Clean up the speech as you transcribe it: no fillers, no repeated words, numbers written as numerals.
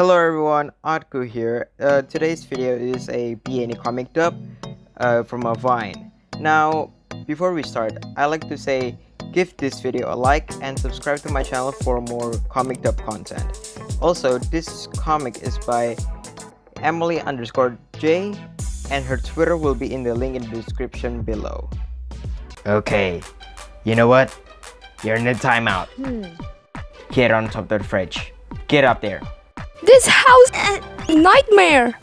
Hello everyone, Atku here. Today's video is a BNA comic dub from a Vine. Now, before we start, I like to say give this video a like and subscribe to my channel for more comic dub content. Also, this comic is by Emily_J and her Twitter will be in the link in the description below. Okay, you know what? You're in the timeout. Get on top of the fridge. Get up there. This house nightmare.